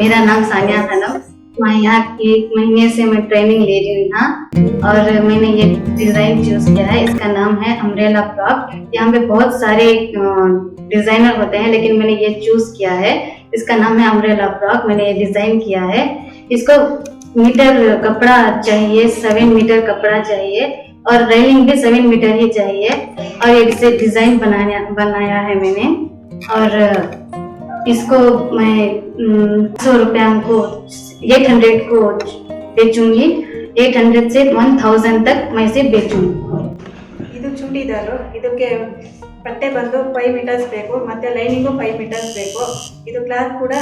मेरा नाम सानिया खानम। मैं यहाँ 1 महीने से मैं ट्रेनिंग ले रही हूँ यहाँ, और मैंने ये डिजाइन चूज किया है। इसका नाम है अम्ब्रेला फ्रॉक। यहाँ पे बहुत सारे डिजाइनर होते हैं, लेकिन मैंने ये चूज किया है। इसका नाम है अम्ब्रेला फ्रॉक। मैंने ये डिजाइन किया है। इसको मीटर कपड़ा चाहिए, 7 मीटर कपड़ा चाहिए, और रेलिंग भी 7 मीटर ही चाहिए। और एक से डिजाइन बनाया है मैंने। और इसको मैं 100 रुपया को 800 को बेचूंगी। 800 से 1000 तक मैं इसे बेचूंगी। ಇದು ಚೂಡಿದಾರು, ಇದಕ್ಕೆ ಪಟ್ಟೆ ಬಂದು 5 ಮೀಟರ್ಸ್ ಬೇಕು, ಮತ್ತೆ ಲೈನಿಂಗು 5 ಮೀಟರ್ಸ್ ಬೇಕು. ಇದು ಕ್ಲಾತ್ ಕೂಡ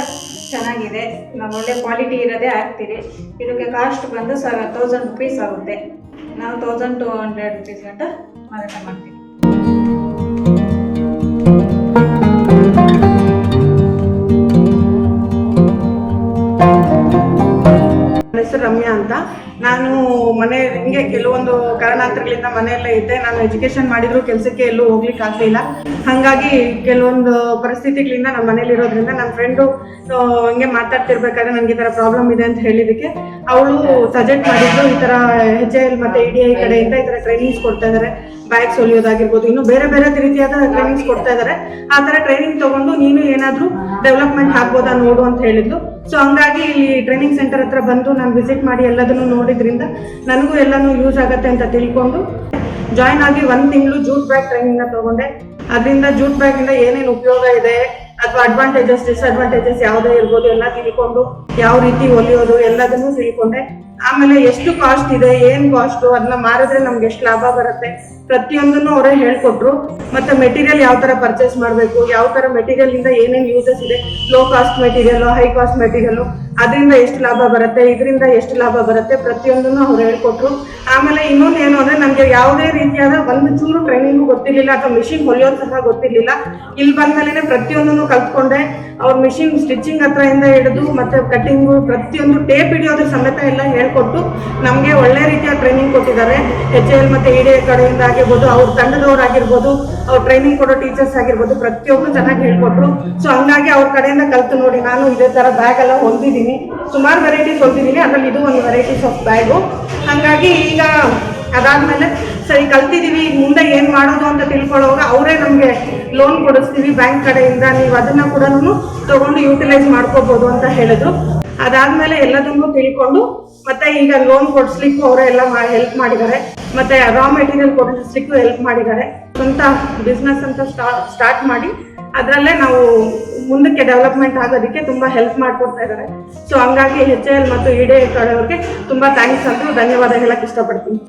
ಚೆನ್ನಾಗಿದೆ, ನಾವು ಒಳ್ಳೆ ಕ್ವಾಲಿಟಿ ಇರೋದೇ ಹಾಕ್ತೀರಿ. ಇದಕ್ಕೆ ಕಾಸ್ಟ್ ಬಂದು 1000 ರುಪೀಸ್ ಆಗುತ್ತೆ. ನಾವು 1200 ರುಪೀಸ್ ಗಂಟ ಮಾರಾಟ ಮಾಡ್ತೀವಿ. ಹೆಸರು ರಮ್ಯಾ ಅಂತ. ನಾನು ಮನೆ ಹಿಂಗೆ ಕೆಲವೊಂದು ಕಾರಣಾಂತರಗಳಿಂದ ಮನೆಯಲ್ಲೇ ಇದ್ದೆ. ನಾನು ಎಜುಕೇಶನ್ ಮಾಡಿದ್ರು ಕೆಲಸಕ್ಕೆ ಎಲ್ಲೂ ಹೋಗ್ಲಿಕ್ಕೆ ಆಗ್ಲಿಲ್ಲ. ಹಾಗಾಗಿ ಕೆಲವೊಂದು ಪರಿಸ್ಥಿತಿಗಳಿಂದ ನಾನು ಮನೇಲಿ ಇರೋದ್ರಿಂದ ನನ್ನ ಫ್ರೆಂಡು ಹಿಂಗೆ ಮಾತಾಡ್ತಿರ್ಬೇಕಾದ್ರೆ ನನಗೆ ಈ ಥರ ಪ್ರಾಬ್ಲಮ್ ಇದೆ ಅಂತ ಹೇಳಿದಕ್ಕೆ ಅವಳು ಸಜೆಸ್ಟ್ ಮಾಡಿದ್ದು, ಈ ಥರ HAL ಮತ್ತು EDI ಕಡೆಯಿಂದ ಈ ಥರ ಟ್ರೈನಿಂಗ್ಸ್ ಕೊಡ್ತಾ ಇದ್ದಾರೆ. ಬ್ಯಾಗ್ಸ್ ಹೊಲಿಯೋದಾಗಿರ್ಬೋದು, ಇನ್ನು ಬೇರೆ ಬೇರೆ ರೀತಿಯಾದ ಟ್ರೈನಿಂಗ್ಸ್ ಕೊಡ್ತಾ ಇದ್ದಾರೆ. ಆ ಥರ ಟ್ರೈನಿಂಗ್ ತಗೊಂಡು ನೀನು ಏನಾದರೂ ಡೆವಲಪ್ಮೆಂಟ್ ಆಗ್ಬೋದಾ ನೋಡು ಅಂತ ಹೇಳಿದ್ದು. ಸೊ ಹಂಗಾಗಿ ಇಲ್ಲಿ ಟ್ರೈನಿಂಗ್ ಸೆಂಟರ್ ಹತ್ರ ಬಂದು ನಾನು ವಿಸಿಟ್ ಮಾಡಿ ಎಲ್ಲದನ್ನು ನೋಡಿದ್ರಿಂದ ನನಗೂ ಎಲ್ಲನೂ ಯೂಸ್ ಆಗುತ್ತೆ ಅಂತ ತಿಳ್ಕೊಂಡು ಜಾಯ್ನ್ ಆಗಿ 1 ತಿಂಗಳು ಜೂಟ್ ಬ್ಯಾಗ್ ಟ್ರೈನಿಂಗ್ನ ತಗೊಂಡೆ. ಅದರಿಂದ ಜೂಟ್ ಬ್ಯಾಗಿಂದ ಏನೇನು ಉಪಯೋಗ ಇದೆ ಅಥವಾ ಅಡ್ವಾಂಟೇಜಸ್ ಡಿಸ್ಅಡ್ವಾಂಟೇಜಸ್ ಯಾವುದೇ ಇರ್ಬೋದು ಎಲ್ಲ ತಿಳ್ಕೊಂಡು ಯಾವ ರೀತಿ ಹೊಲಿಯೋದು ಎಲ್ಲದನ್ನು ತಿಳ್ಕೊಂಡೆ. ಆಮೇಲೆ ಎಷ್ಟು ಕಾಸ್ಟ್ ಇದೆ, ಏನು ಕಾಸ್ಟು, ಅದನ್ನ ಮಾರಿದ್ರೆ ನಮ್ಗೆ ಎಷ್ಟು ಲಾಭ ಬರುತ್ತೆ ಪ್ರತಿಯೊಂದನ್ನು ಅವರೇ ಹೇಳ್ಕೊಟ್ರು. ಮತ್ತೆ ಮೆಟೀರಿಯಲ್ ಯಾವ ಥರ ಪರ್ಚೇಸ್ ಮಾಡಬೇಕು, ಯಾವ ಥರ ಮೆಟೀರಿಯಲಿಂದ ಏನೇನು ಯೂಸಸ್ ಇದೆ, low cost material, high cost material, ಅದರಿಂದ ಎಷ್ಟು ಲಾಭ ಬರುತ್ತೆ, ಇದರಿಂದ ಎಷ್ಟು ಲಾಭ ಬರುತ್ತೆ ಪ್ರತಿಯೊಂದನ್ನು ಅವ್ರು ಹೇಳ್ಕೊಟ್ರು. ಆಮೇಲೆ ಇನ್ನೊಂದು ಏನು ಅಂದರೆ ನನಗೆ ಯಾವುದೇ ರೀತಿಯಾದ ಒಂದು ಚೂರು ಟ್ರೈನಿಂಗು ಗೊತ್ತಿರಲಿಲ್ಲ, ಅಥವಾ ಮಿಷಿನ್ ಹೊಲಿಯೋದು ಸಹ ಗೊತ್ತಿರಲಿಲ್ಲ. ಇಲ್ಲಿ ಬಂದಮೇಲೆ ಪ್ರತಿಯೊಂದನ್ನು ಕಲ್ತ್ಕೊಂಡೆ. ಅವ್ರ ಮಿಷಿನ್ ಸ್ಟಿಚಿಂಗ್ ಹತ್ರದಿಂದ ಹಿಡಿದು ಮತ್ತೆ ಕಟ್ಟಿಂಗು ಪ್ರತಿಯೊಂದು ಟೇಪ್ ಹಿಡಿಯೋದ್ರ ಸಮೇತ ಎಲ್ಲ ಹೇಳ್ಕೊಟ್ಟು ನಮಗೆ ಒಳ್ಳೆ ರೀತಿಯ ಟ್ರೈನಿಂಗ್ ಕೊಟ್ಟಿದ್ದಾರೆ. HAL ಮತ್ತು EDI ಕಡೆಯಿಂದ ಆಗಿರ್ಬೋದು, ಅವ್ರ ತಂಡದವ್ರಾಗಿರ್ಬೋದು, ಅವ್ರು ಟ್ರೈನಿಂಗ್ ಕೊಡೋ ಟೀಚರ್ಸ್ ಆಗಿರ್ಬೋದು, ಪ್ರತಿಯೊಬ್ಬರು ಚೆನ್ನಾಗಿ ಹೇಳ್ಕೊಟ್ರು. ಸೊ ಹಂಗಾಗಿ ಅವ್ರ ಕಡೆಯಿಂದ ಕಲ್ತು ನೋಡಿ ನಾನು ಇದೇ ಥರ ಬ್ಯಾಗ್ ಎಲ್ಲ ಹೊಲ್ದಿದ್ದೀನಿ. ಸುಮಾರು ವೆರೈಟೀಸ್ ಹೊಲ್ದಿದ್ದೀನಿ, ಅದರಲ್ಲಿ ಇದು ಒಂದು ವೆರೈಟೀಸ್ ಆಫ್ ಬ್ಯಾಗು. ಹಾಗಾಗಿ ಈಗ ಅದಾದಮೇಲೆ ಸರಿ ಕಲ್ತಿದ್ದೀವಿ, ಈಗ ಮುಂದೆ ಏನು ಮಾಡೋದು ಅಂತ ತಿಳ್ಕೊಳ್ಳೋವಾಗ ಅವರೇ ನಮಗೆ ಲೋನ್ ಕೊಡಿಸ್ತೀವಿ ಬ್ಯಾಂಕ್ ಕಡೆಯಿಂದ, ನೀವು ಅದನ್ನು ಕೂಡ ತೊಗೊಂಡು ಯೂಟಿಲೈಸ್ ಮಾಡ್ಕೋಬೋದು ಅಂತ ಹೇಳಿದ್ರು. ಅದಾದಮೇಲೆ ಎಲ್ಲದನ್ನೂ ತಿಳ್ಕೊಂಡು ಮತ್ತೆ ಈಗ ಲೋನ್ ಕೊಡಿಸ್ಲಿಕ್ಕೂ ಅವರೇ ಎಲ್ಲ ಹೆಲ್ಪ್ ಮಾಡಿದ್ದಾರೆ. ಮತ್ತೆ ರಾ ಮೆಟೀರಿಯಲ್ ಕೊಡಿಸ್ಲಿಕ್ಕೂ ಹೆಲ್ಪ್ ಮಾಡಿದ್ದಾರೆ. ಸ್ವಂತ ಬಿಸ್ನೆಸ್ ಅಂತ ಸ್ಟಾರ್ಟ್ ಮಾಡಿ ಅದರಲ್ಲೇ ನಾವು ಮುಂದಕ್ಕೆ ಡೆವಲಪ್ಮೆಂಟ್ ಆಗೋದಕ್ಕೆ ತುಂಬ ಹೆಲ್ಪ್ ಮಾಡಿಕೊಡ್ತಾ ಇದ್ದಾರೆ. ಸೊ ಹಂಗಾಗಿ HAL ಮತ್ತು EDI ಕಡೆಯವ್ರಿಗೆ ತುಂಬ ಥ್ಯಾಂಕ್ಸ್ ಅಂತ ಧನ್ಯವಾದ ಹೇಳಕ್ಕೆ ಇಷ್ಟಪಡ್ತೀನಿ.